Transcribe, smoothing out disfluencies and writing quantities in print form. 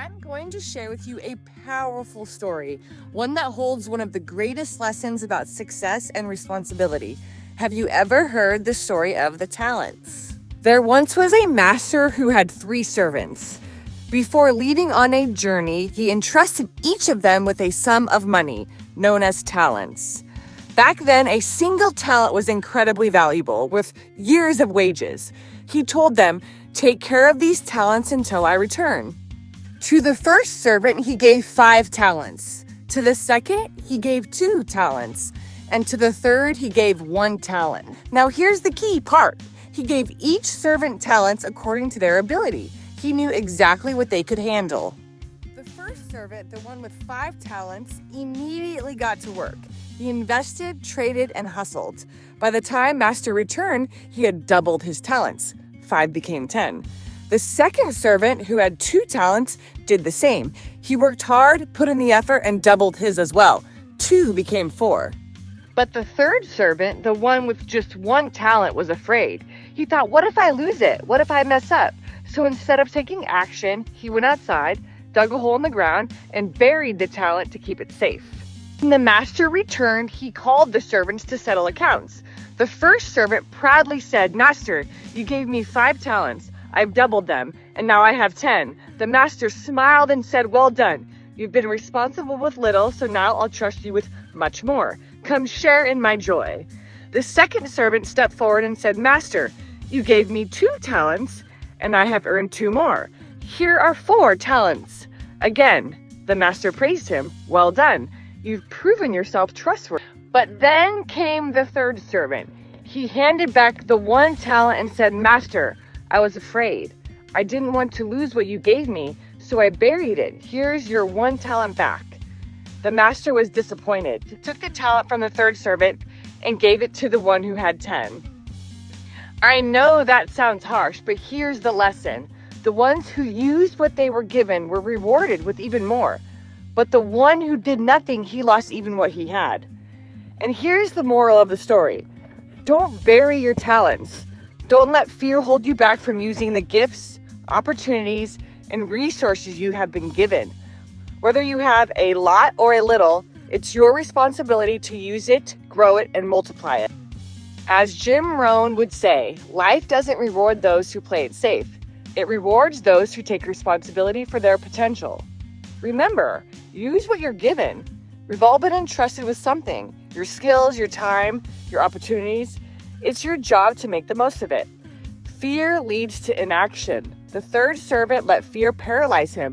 I'm going to share with you a powerful story, one that holds one of the greatest lessons about success and responsibility. Have you ever heard the story of the talents? There once was a master who had 3 servants. Before leaving on a journey, he entrusted each of them with a sum of money, known as talents. Back then, a single talent was incredibly valuable, with years of wages. He told them, "Take care of these talents until I return." To the first servant, he gave 5 talents. To the second, he gave 2 talents. And to the third, he gave 1 talent. Now here's the key part. He gave each servant talents according to their ability. He knew exactly what they could handle. The first servant, the one with 5 talents, immediately got to work. He invested, traded, and hustled. By the time Master returned, he had doubled his talents. 5 became 10. The second servant, who had 2 talents, did the same. He worked hard, put in the effort, and doubled his as well. 2 became 4. But the third servant, the one with just 1 talent, was afraid. He thought, what if I lose it? What if I mess up? So instead of taking action, he went outside, dug a hole in the ground, and buried the talent to keep it safe. When the master returned, he called the servants to settle accounts. The first servant proudly said, "Master, you gave me 5 talents. I've doubled them, and now I have 10. The master smiled and said, "Well done. You've been responsible with little, so now I'll trust you with much more. Come share in my joy." The second servant stepped forward and said, "Master, you gave me 2 talents, and I have earned 2 more. Here are 4 talents." Again, the master praised him. "Well done. You've proven yourself trustworthy." But then came the third servant. He handed back the 1 talent and said, "Master, I was afraid. I didn't want to lose what you gave me, so I buried it. Here's your 1 talent back." The master was disappointed. He took the talent from the third servant and gave it to the one who had 10. I know that sounds harsh, but here's the lesson. The ones who used what they were given were rewarded with even more. But the one who did nothing, he lost even what he had. And here's the moral of the story. Don't bury your talents. Don't let fear hold you back from using the gifts, opportunities, and resources you have been given. Whether you have a lot or a little, it's your responsibility to use it, grow it, and multiply it. As Jim Rohn would say, life doesn't reward those who play it safe. It rewards those who take responsibility for their potential. Remember, use what you're given. We've all been entrusted with something. Your skills, your time, your opportunities. It's your job to make the most of it. Fear leads to inaction. The third servant let fear paralyze him.